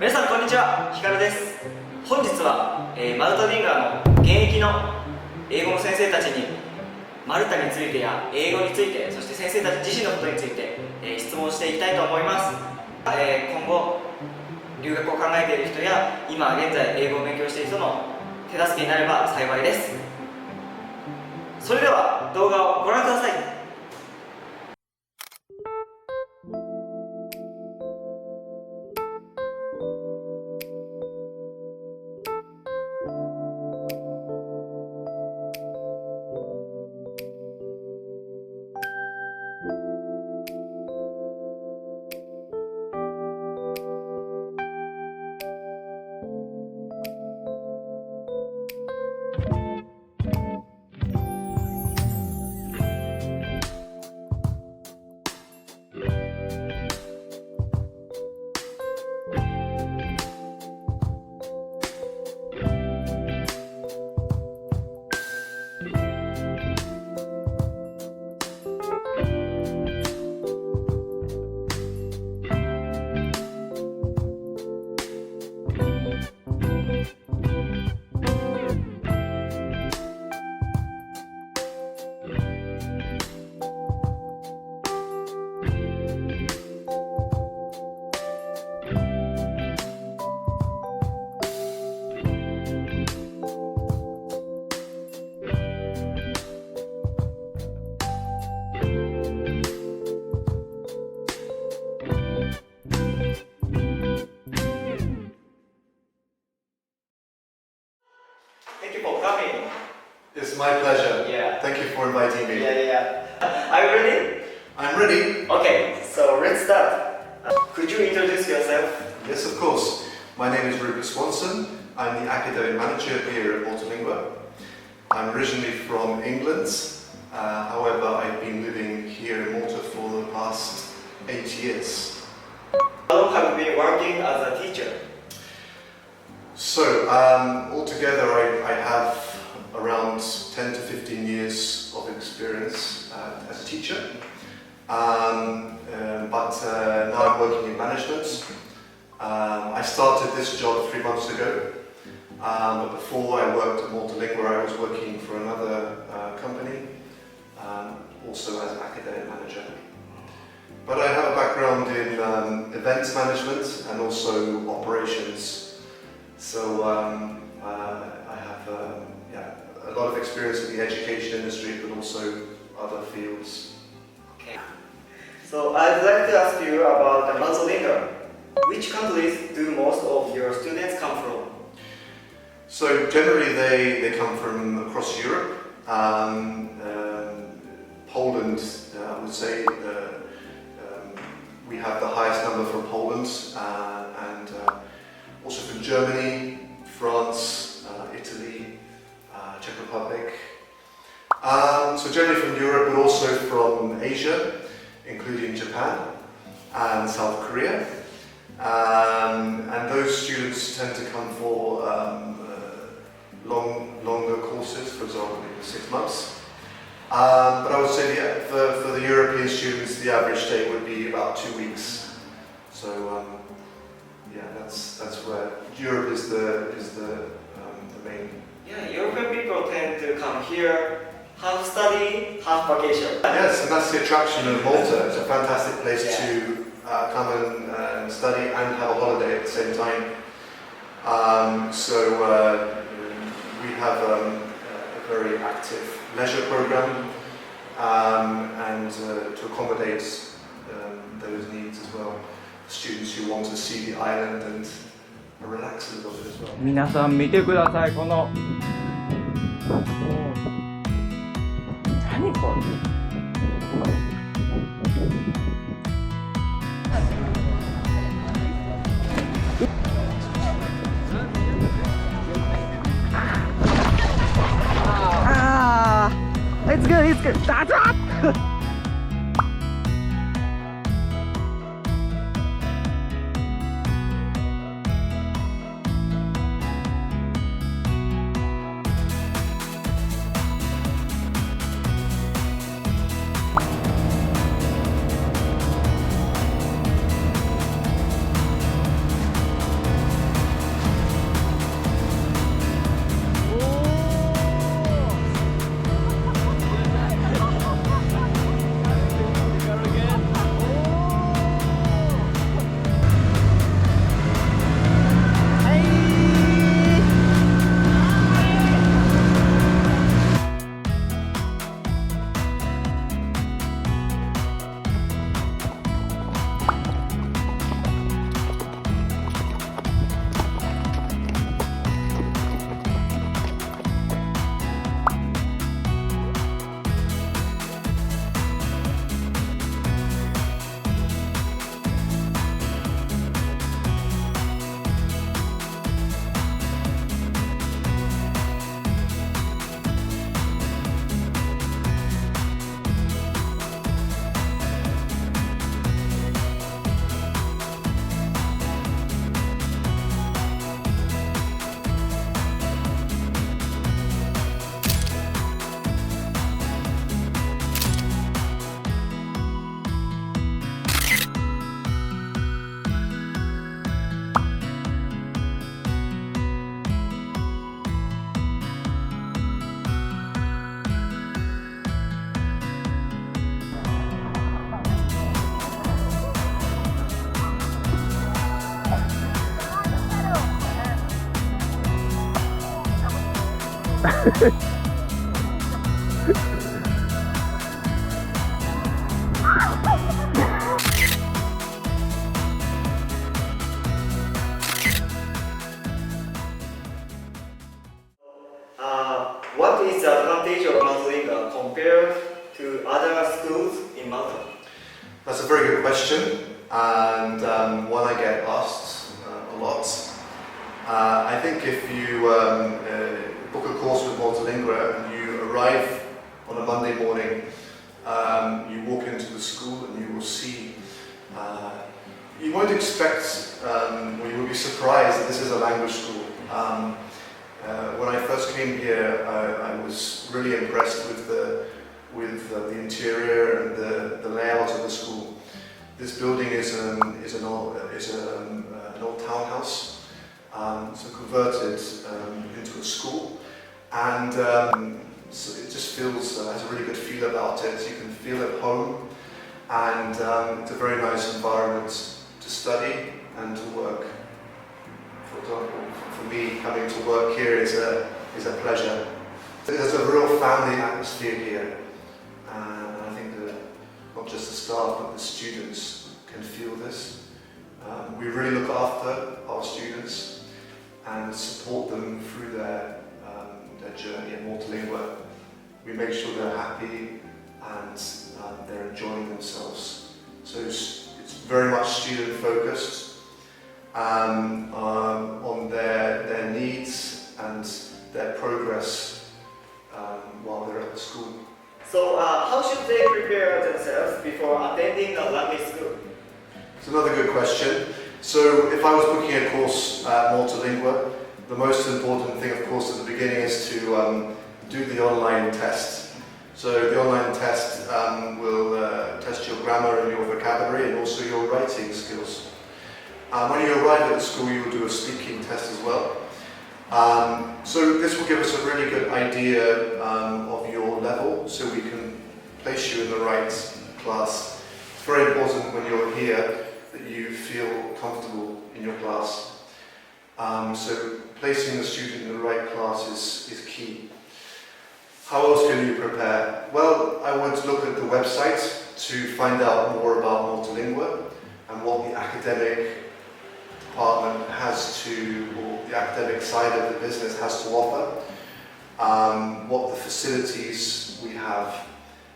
皆さんこんにちは、ひかるです。本日は、マルタリンガーの現役の英語の先生たちにマルタについてや英語について、そして先生たち自身のことについて、質問していきたいと思います。今後留学を考えている人や今現在英語を勉強している人の手助けになれば幸いです。それでは動画をご覧ください。Thank you for coming. It's my pleasure. Yeah. Thank you for inviting me. Yeah. Are you ready? I'm ready. Okay, so let's start. Could you introduce yourself? Yes, of course. My name is Rupert Swanson. I'm the Academic Manager here at Maltalingua. I'm originally from England. However, I've been living here in Malta for the past 8 years. How long have you been working as a teacher? So, altogether I have around 10 to 15 years of experience as a teacher. But now I'm working in management. I started this job 3 months ago. But before I worked at Maltalingua, I was working for another company, also as an academic manager. But I have a background in events management and also operations. So I have a lot of experience in the education industry, but also other fields. Okay. So I'd like to ask you about Maltalingua. Which countries do most of your students come from? So generally they come from across Europe. Poland, I would say, we have the highest number from Poland, and also from Germany, France, Italy, Czech Republic. So generally from Europe, but also from Asia, including Japan and South Korea. And those students tend to come for longer courses, for example, 6 months. But I would say for the European students, the average stay would be about 2 weeks. So that's where Europe is the main. Yeah, European people tend to come here, half study, half vacation. Yes, and that's the attraction of Malta. It's a fantastic place to come and study and have a holiday at the same time. We have a very active leisure program and to accommodate those needs as well. Students who want to see the island and relax a little bit as well. 皆さん見てください、この何これ。It's good, it's good. That's up! What is the advantage of Maltalingua compared to other schools in Malta? That's a very good question, and one I get asked a lot. I think if you book a course with Maltalingua and you arrive on a Monday morning, you walk into the school and you will see, you won't expect, or you will be surprised that this is a language school. When I first came here, I was really impressed with the interior and the layout of the school. This building is an old townhouse, so converted into a school, and so it just feels has a really good feel about it. You can feel at home, and it's a very nice environment to study and to work. For example, for me, coming to work here is a pleasure. There's a real family atmosphere here, and I think that not just the staff but the students can feel this. We really look after our students and support them through their journey at Maltalingua. We make sure they're happy and they're enjoying themselves. So it's very much student focused. On their needs and their progress while they're at the school. So, how should they prepare themselves before attending a language school? It's another good question. So, if I was booking a course at Maltalingua, the most important thing, of course, at the beginning is to do the online test. So, the online test will test your grammar and your vocabulary and also your writing skills. When you arrive at the school, you will do a speaking test as well. So this will give us a really good idea of your level, so we can place you in the right class. It's very important when you're here that you feel comfortable in your class. So placing the student in the right class is key. How else can you prepare? Well, I would look at the website to find out more about Maltalingua and what the academic department has to, or the academic side of the business has to offer, what the facilities we have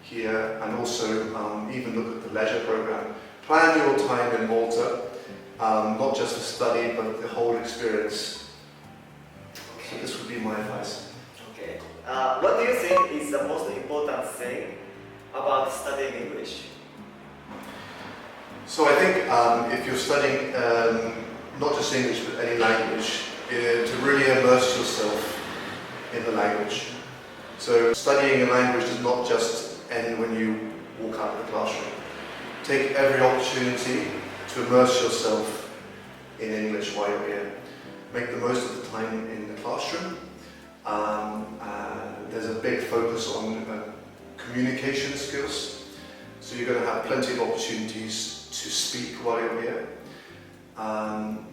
here, and also even look at the leisure program. Plan your time in Malta, not just the study, but the whole experience. So this would be my advice. Okay. What do you think is the most important thing about studying English? So I think if you're studying not just English but any language, to really immerse yourself in the language. So studying a language does not just end when you walk out of the classroom. Take every opportunity to immerse yourself in English while you're here. Make the most of the time in the classroom. There's a big focus on communication skills, so you're going to have plenty of opportunities to speak while you're here.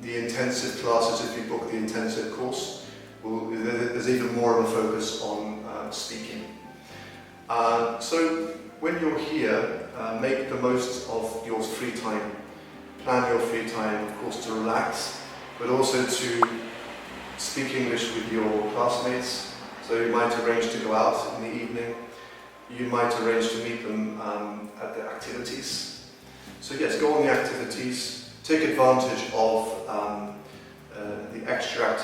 The intensive classes, if you book the intensive course, there's even more of a focus on speaking. So when you're here, make the most of your free time. Plan your free time, of course, to relax, but also to speak English with your classmates. So you might arrange to go out in the evening. You might arrange to meet them at the activities. So yes, go on the activities. Take advantage of the extra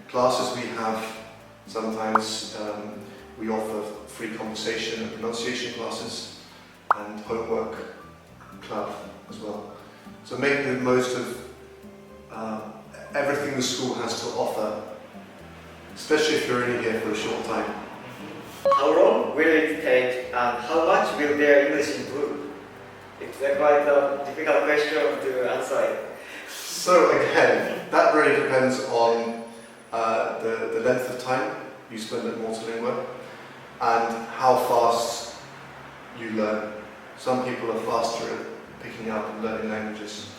classes we have. Sometimes we offer free conversation and pronunciation classes and homework club as well. So make the most of everything the school has to offer, especially if you're only here for a short time. How long will it take and how much will their English improve? It's quite a difficult question to answer. So again, that really depends on the length of time you spend at Maltalingua and how fast you learn. Some people are faster at picking up and learning languages.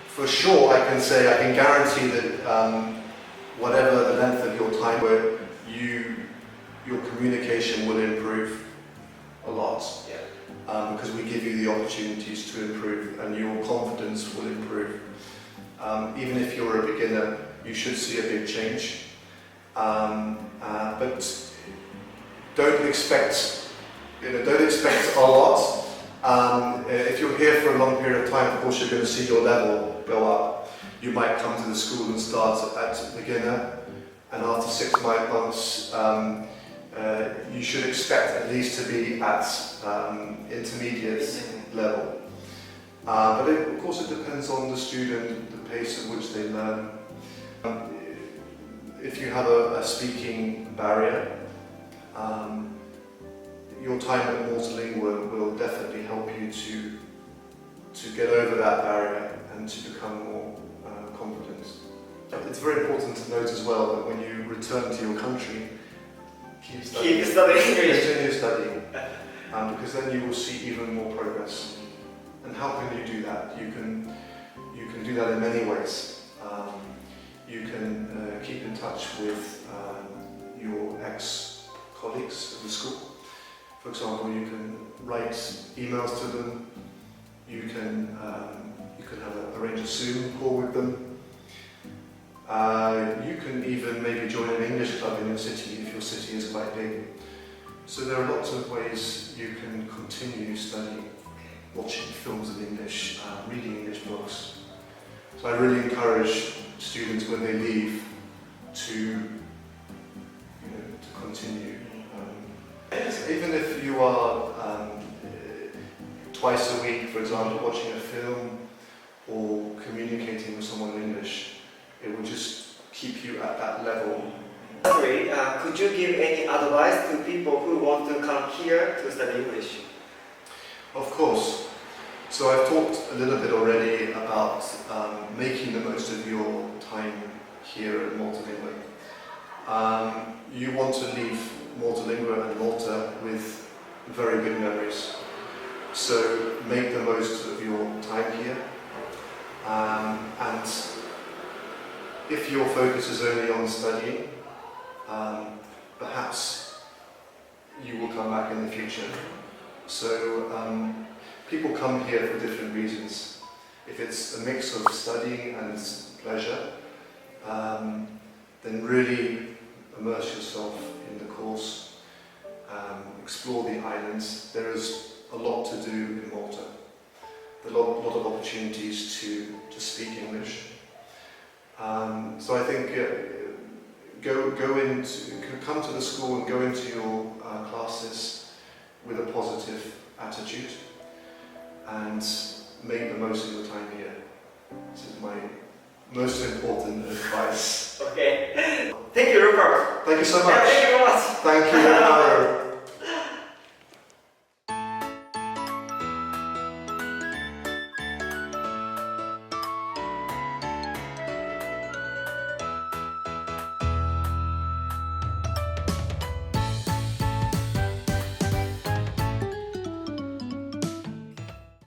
For sure, I can guarantee that whatever the length of your time, where your communication will improve a lot. Because we give you the opportunities to improve, and your confidence will improve. Even if you're a beginner, you should see a big change. But don't expect a lot. If you're here for a long period of time, of course you're going to see your level go up. You might come to the school and start at beginner, and after 6 months, you should expect at least to be at intermediate level. But of course it depends on the student, the pace at which they learn. If you have a speaking barrier, your time at Maltalingua will definitely help you to get over that barrier and to become more confident. It's very important to note as well that when you return to your country, keep studying English. Continue studying, because then you will see even more progress. And how can you do that? You can do that in many ways. You can keep in touch with your ex-colleagues at the school. For example, you can write emails to them. You can arrange a Zoom call with them. You can even maybe join an English club in your city if your city is quite big. So there are lots of ways you can continue studying, watching films in English, reading English books. So I really encourage students when they leave to continue. Even if you are twice a week, for example, watching a film or communicating with someone in English, it will just keep you at that level. Lastly, could you give any advice to people who want to come here to study English? Of course. So I've talked a little bit already about making the most of your time here at Maltalingua. You want to leave Maltalingua and Malta with very good memories. So make the most of your time here. And if your focus is only on studying, perhaps you will come back in the future. So people come here for different reasons. If it's a mix of studying and pleasure, then really immerse yourself in the course, explore the islands. There is a lot to do in Malta. There are a lot of opportunities to speak English. So I think come to the school and go into your classes with a positive attitude and make the most of your time here. This is my most important advice. Okay. Thank you, Rupert. Thank you so much. Thank you very much. Thank you.